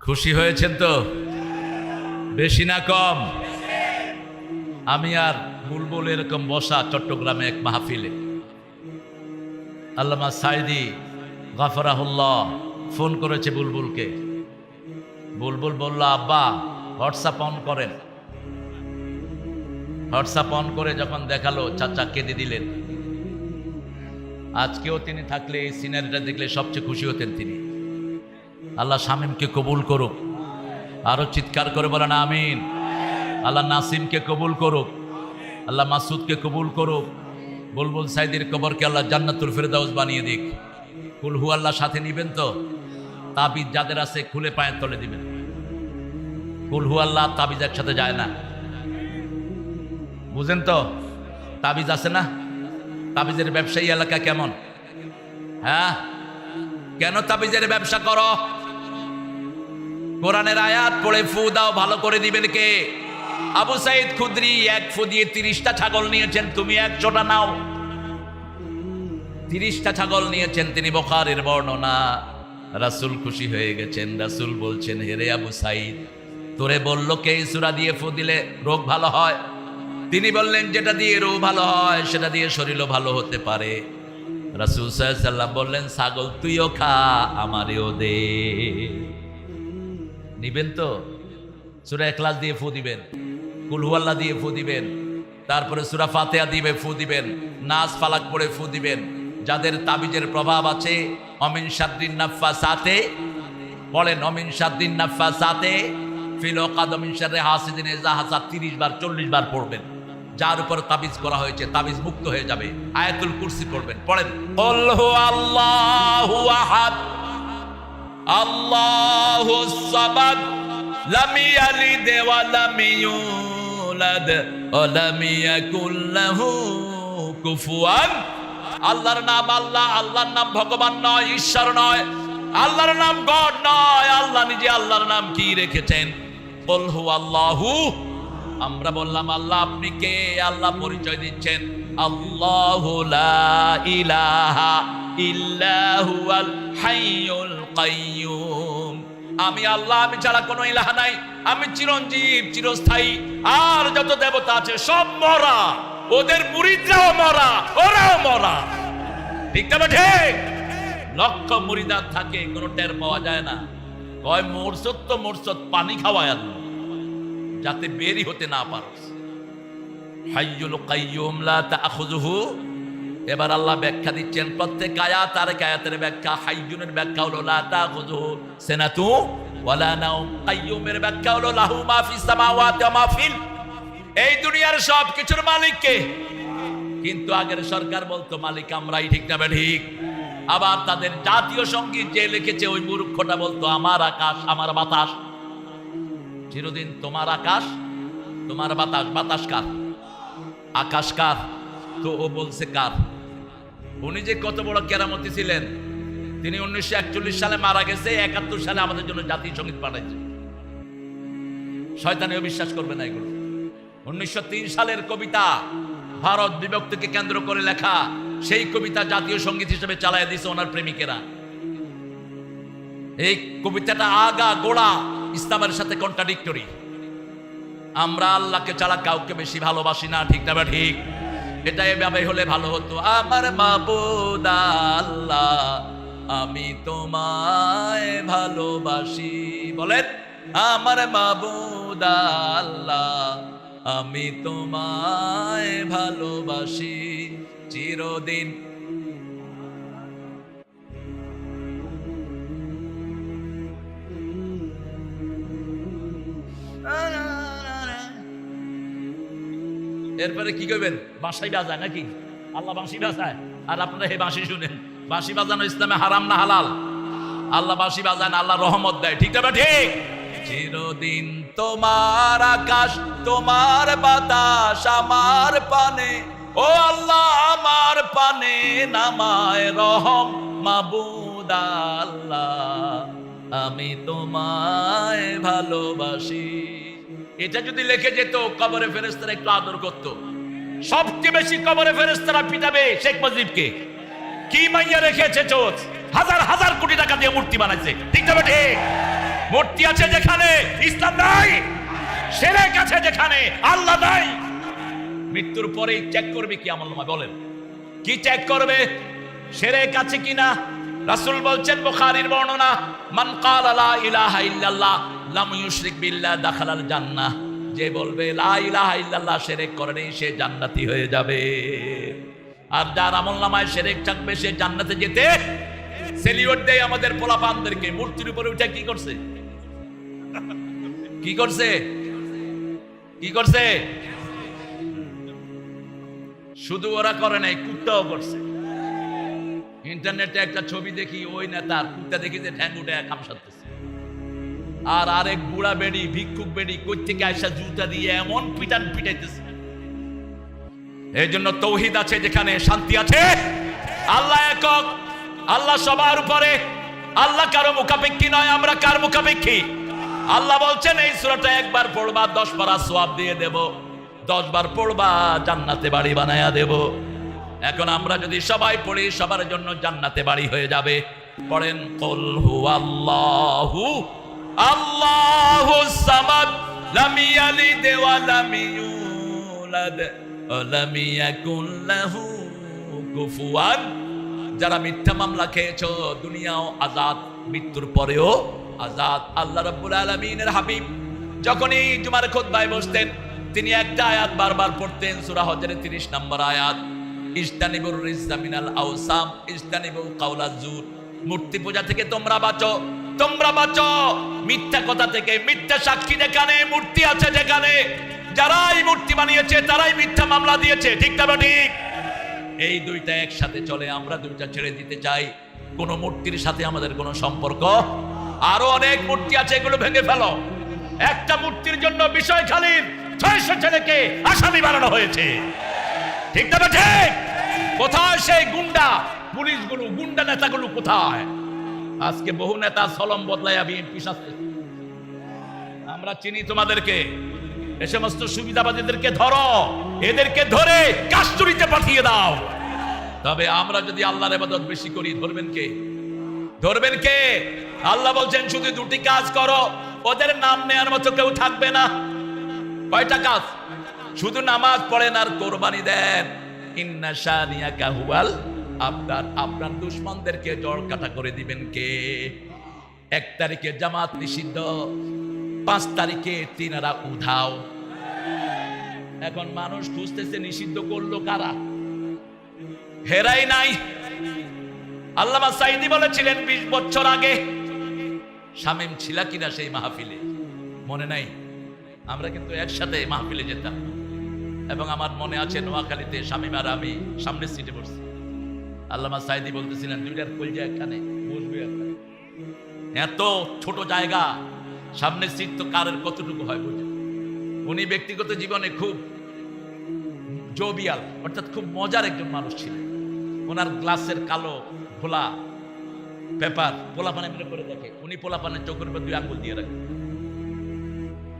খুশি হয়েছেন তো? বেশি না কম? আমি আর বুলবুল এরকম বসা চট্টগ্রামে এক মাহফিলে, আল্লামা সাইদি গাফরাহুল্লাহ ফোন করেছে বুলবুলকে। বুলবুল বলল আব্বা হোয়াটসঅ্যাপ অন করেন। হোয়াটসঅ্যাপ অন করে যখন দেখালো, চাচা কেঁদে দিলেন। আজকেও তিনি থাকলে এই সিনারিটা দেখলে সবচেয়ে খুশি হতেন তিনি। আল্লাহ শামীমকে কবুল করুক। আরো চিৎকার করে বলেন আমিন। আল্লাহ নাসিমকে কবুল করুক, আল্লাহ মাসুদকে কবুল করুক। বুলবুল সাইদির কবরকে আল্লাহ জান্নাতুল ফেরদাউস বানিয়ে দিক। কুল হু আল্লাহ সাথে নিবেন তো? তাবিজ যাদের আছে খুলে পায়ের তলে দিবেন। কুল হু আল্লাহ তাবিজ একসাথে যায় না, বুঝেন তো? তাবিজ আছে না? তাবিজের ব্যবসায়ী এলাকা কেমন? হ্যাঁ, কেন তাবিজের ব্যবসা করো? কোরআনের আয়াত পড়ে ফু দাও, ভালো করে দিবেন কে? আবু সাইদ খুদরি 1 ফু দিয়ে 30টা ছাগল নিয়েছেন, তুমি 100টা নাও। 30টা ছাগল নিয়েছেন তিনি, বুখারীর বর্ণনা। রাসূল খুশি হয়ে গেছেন। রাসূল বলছেন, হেরে আবু সাইদ, তোরে বললো কে এই সূরা দিয়ে ফু দিলে রোগ ভালো হয়? তিনি বললেন, যেটা দিয়ে রোগ ভালো হয় সেটা দিয়ে শরীরও ভালো হতে পারে। রাসূল সাল্লাল্লাহু আলাইহি ওয়াসাল্লাম বললেন, ছাগল তুইও খা, আমারেও দে। নিবেন তো? সূরা ইখলাস দিয়ে ফু দিবেন, কুল হু আল্লাহ দিয়ে ফু দিবেন, তারপরে সূরা ফাতিহা দিয়ে ফু দিবেন, নাস ফালাক পড়ে ফু দিবেন। যাদের তাবিজের প্রভাব আছে, অমিন শাররিন নাফাসাতে বলেন, অমিন শাররিন নাফাসাতে ফিল উকাদ মিন শাররি হাসিদিন ইযা হাসাদ 30 বার 40 বার পড়বেন। যার উপর তাবিজ করা হয়েছে তাবিজ মুক্ত হয়ে যাবে। আয়াতুল কুরসি পড়বেন। পড়েন, কুল হু আল্লাহু আহাদ আল্লাহুস সামাদ লাম ইয়ালিদ ওয়া লাম ইউলাদ ওয়া লাম ইয়াকুল লাহু কুফুয়ান। আল্লাহর নাম আল্লাহ, আল্লাহর নাম ভগবান নয়, ঈশ্বর নয়, আল্লাহর নাম গড নয়। আল্লাহ নিজে আল্লাহর নাম কি রেখেছেন? কুল হু আল্লাহু আমরা বললাম আল্লাহ আপনি কে? আল্লাহ পরিচয় দিচ্ছেন, আল্লাহু লা ইলাহা ইল্লা হুয়াল হাইয়ুল কাইয়্যুম। আমি আল্লাহ, আমি ছাড়া কোনো ইলাহ নাই, আমি চিরঞ্জীব চিরস্থায়ী। আর যত দেবতা আছে সব মরা, ওদের মুরিদরাও মরা, ওরাও মরা। ঠিক না ঠিক? লক্ষ মুরিদাত থাকে, কোনো টের পাওয়া যায় না। কয় মোরসদ তো মোরসদ, পানি খাওয়ায় আল্লাহ যাতে বেরি হতে না পারস। হাইয়ুল কাইয়্যুম লা তাখুযুহু। এবার আল্লাহ ব্যাখ্যা দিচ্ছেন প্রত্যেক আয়াত আর আয়াতের ব্যাখ্যা। হাইয়ুনের ব্যাখ্যা হলো লা তাখুযুহু সিনাতু ওয়ালা নাওম। কাইয়্যুমের ব্যাখ্যা হলো লাহু মা ফিস সামাওয়াতি ওয়া মা ফিল। এই দুনিয়ার সব কিছুর মালিক কে? কিন্তু আগের সরকার বলতো মালিক আমরাই। ঠিক না ঠিক? আবার তাদের জাতীয় সঙ্গীত যে লিখেছে ওই মূর্খটা বলতো আমার আকাশ আমার বাতাস। চিরদিন তোমার আকাশ তোমার বাতাস। বাতাস কার? আকাশ কার? তো ও বলছে কার? উনি যে কত বড় কেরামতি ছিলেন, তিনি 1941 সালে মারা গেছে, 71 সালে আমাদের জন্য জাতীয় সঙ্গীত পাঠাইছে। শয়তানিও বিশ্বাস করবে না এগুলো। 1903 সালের কবিতা, ভারত বিভক্তিকে কেন্দ্র করে লেখা, সেই কবিতা জাতীয় সঙ্গীত হিসেবে চালায় দিয়েছে ওনার প্রেমিকেরা। এই কবিতাটা আগা গোড়া ইসলামের সাথে কন্ট্রাডিক্টরি। আমরা আল্লাহকে ছাড়া কাউকে বেশি ভালোবাসি না। ঠিক না ঠিক? এটা এভাবে হলে ভালো হতো। আমার মাবুদ আল্লাহ আমি তোমায় ভালোবাসি। বলেন, আমার মাবুদ আল্লাহ আমি তোমায় ভালোবাসি চিরদিন। এরপরে কি করবেন? বাঁশি বাজায় নাকি? আল্লাহ বাঁশি বাজায় আর আপনারা এই বাঁশি শুনেন। বাঁশি বাজানো ইসলামে হারাম না হালাল? আল্লাহ বাঁশি বাজায় না, আল্লাহ রহমত দেয়। ঠিক না ঠিক? চিরদিন তোমার আকাশ তোমার বাতাস আমার পানে, ও আল্লাহ আমার পানে নামায় রহম মাবুদ আল্লাহ আমি তোমায় ভালোবাসি। এটা যদি লিখে যেত কবরে ফেরেশতারা একটু আদর করত। সবচেয়ে বেশি কবরে ফেরেশতারা পিটাবে শেখ মুজিবকে। কি মাইয়া রেখেছে চোখ, হাজার হাজার কোটি টাকা দিয়ে মূর্তি বানাইছে। ঠিক না ঠিক? মূর্তি আছে যেখানে ইসলাম নাই, শিরক আছে যেখানে আল্লাহ নাই। মৃত্যুর পরে চেক করবে কি আমলনামা? বলেন কি চেক করবে? শিরক আছে কিনা? রাসূল বলছেন, বুখারীর বর্ণনা, মান ক্বালা লা ইলাহা ইল্লাল্লাহ লাম ইউশরিক বিল্লাহ দাখালাল জান্নাহ। যে বলবে লা ইলাহা ইল্লাল্লাহ শিরক করেনি, সে জান্নাতি হয়ে যাবে। আর যার আমলনামায় শিরক থাকবে সে জান্নাতে যেতে সেলিউট দেয় আমাদের পোলাপানদেরকে। মূর্তির উপরে উঠে কি করছে? কি করছে? কি করছে? শুধু ওরা করে নাই, কুত্তাও করছে। ইন্টারনেটে একটা ছবি দেখি, ওই নেতার কুত্তা দেখি যে ঠ্যাং উঠে খামসাতেছে। আর আরেক বুড়া বেড়ি ভিক্ষুক বেড়ি কই থেকে আয়সা জুতা দিয়ে এমন পিটান পিটাইতেছে। এই জন্য তৌহিদ আছে যেখানে শান্তি আছে। আল্লাহ একক, আল্লাহ সবার উপরে, আল্লাহ কারো মুখাপেক্ষী নয়। আমরা কার মুখাপেক্ষী? আল্লাহ বলছেন এই সূরাটা একবার পড়বা 10 পারা সওয়াব দিয়ে দেব, 10 বার পড়বা জান্নাতে বাড়ি বানায়া দেব। এখন আমরা যদি সবাই পড়ি সবার জন্য জান্নাতে বাড়ি হয়ে যাবে। পড়েন কুল হুয়াল্লাহু আল্লাহুস সামাদ লাম ইয়ালিদ ওয়া লাম ইউলাদ ওয়া লাম ইয়াকুল লাহু কুফুয়ান। যারা মিথ্যা মামলা খেয়েছো দুনিয়াও আজাদ, মৃত্যুর পরেও আজাদ। আল্লাহ রাব্বুল আলামিনের হাবিব যখনই জুমার খুতবায় বসতেন তিনি একটা আয়াত বারবার পড়তেন, সূরা হজরের 30 নম্বর আয়াত, ইজতানিবুর রিজসা মিনাল আওসাম ইজতানিবু কাওলাজ জুর। মূর্তি পূজা থেকে তোমরা বাঁচো, তোমরা বাঁচো মিথ্যা কথা থেকে। মিথ্যা সাক্ষী যেখানে, মূর্তি আছে যেখানে, যারাই মূর্তি বানিয়েছে তারাই মিথ্যা মামলা দিয়েছে। ঠিক না ঠিক? এই দুইটা একসাথে চলে। আমরা দুইটা ছেড়ে দিতে চাই। কোন মূর্তির সাথে আমাদের কোনো সম্পর্ক। আরো অনেক মূর্তি আছে, এগুলো ভেঙে ফেলো। একটা মূর্তির জন্য বিষয়খালীর 600 ছেলেকে আসামি বানানো হয়েছে। ঠিক না ঠিক? কোথায় সেই গুন্ডা পুলিশগুলো, গুন্ডা নেতাগুলো কোথায়? আজকে বহু নেতা সলম বদলাইয়া বিএনপি শাস্তি। আমরা চিনি তোমাদেরকে। এ সমস্ত সুবিধাবাদীদেরকে ধরো, এদেরকে ধরে কাস্টডিতে পাঠিয়ে দাও। তবে আমরা যদি আল্লাহর ইবাদত বেশি করি, ধরবেন কে? ধরবেন কে? আল্লাহ বলছেন শুধু দুটি কাজ করো, ওদের নাম নেয়ার মতো কেউ থাকবে না। কয়টা কাজ? শুধু নামাজ পড়েন আর কোরবানি দেন। ইন্না শানিয়াকা হুয়াল আবতার। আপনার দুশমনদেরকে জড় কাটা করে দিবেন কে? 1 তারিখে জামাত নিষিদ্ধ, 5 তারিখে তিনারা উধাও। এখন মানুষ খুঁজতেছে নিষিদ্ধ করলো কারা? হেরাই নাই। আল্লামা সাঈদী বলেছিলেন 20 বছর আগে, শামীম ছিল কিনা সেই মাহফিলে মনে নাই? আমরা কিন্তু একসাথে মাহফিলে যেতাম, এবং আমার মনে আছে নোয়াখালীতে শামীম আর আমি সামনের সিটে বসছি। আল্লামা সাঈদী বলতেছিলেন, দুইটার কলজা এখানে বসবে, এত ছোট জায়গা, সামনের সিট তো কারের কতটুকু হয় বুঝে। উনি ব্যক্তিগত জীবনে খুব জোবিয়াল, অর্থাৎ খুব মজার একজন মানুষ ছিলেন। ওনার গ্লাসের কালো খোলা পেপার পোলাপানে মেরে করে দেখে, উনি পোলাপানের চোখের উপর 2 আঙ্গুল দিয়ে রাখেন।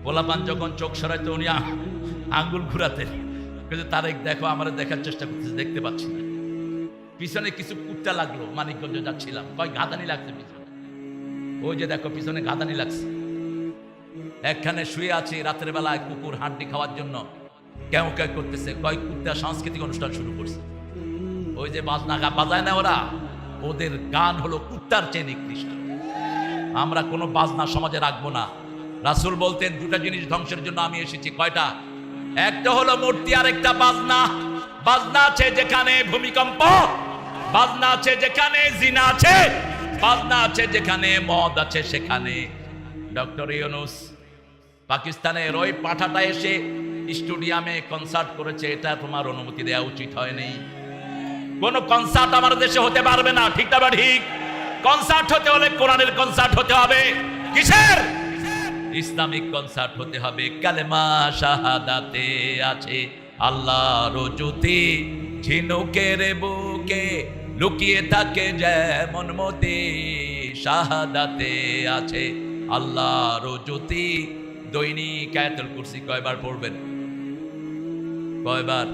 পোলাপান যখন চোখ সরাইতো উনি আঙ্গুল ঘুরাতেন, কিন্তু তারেক দেখো আমার দেখার চেষ্টা করতেছে, দেখতে পাচ্ছি না। পিছনে কিছু কুত্তা লাগলো, মানিকগঞ্জ যাচ্ছিলাম, কয় গাদানি লাগছে পিছনে, ওই যে দেখো পিছনে গাদানি লাগছে। একখানে শুয়ে আছে, রাতের বেলায় কুকুর হাড্ডি খাওয়ার জন্য কেউ কেউ করতেছে, কয় কুত্তা সাংস্কৃতিক অনুষ্ঠান শুরু করছে। ওই যে বাজনা বাজায় না ওরা, ওদের গান হলো কুত্তার চেয়ে নিকৃষ্ট। আমরা কোনো বাজনা সমাজে রাখবো না। রাসূল বলতেন 2টা জিনিস ধ্বংসের জন্য আমি এসেছি। কয়টা? একটা হলো মূর্তি, আর একটা বাজনা। বাজনা আছে যেখানে ভূমিকম্প, বাজনা আছে যেখানে জিনা আছে, বাজনা আছে যেখানে মদ আছে সেখানে। ডক্টর ইউনূস পাকিস্তানের ওই পাঠাটা এসে স্টেডিয়ামে কনসার্ট করেছে, এটা তোমার অনুমতি দেওয়া উচিত হয়নি। কোন কনসার্ট আমার দেশে হতে পারবে না, ঠিক না বা ঠিক? কনসার্ট হতে হলে কোরআনের কনসার্ট হতে হবে। কিসের? ইসলামিক কনসার্ট হতে হবে। কালেমা শাহাদাতে আছে আল্লাহর জ্যোতি, ঝিনুকের বুকে লুকিয়ে থাকে যেমন মতি। শাহাদাতে আছে আল্লাহর জ্যোতি। দৈনিক আয়াতুল কুরসি কয়বার পড়বেন? কয়বার?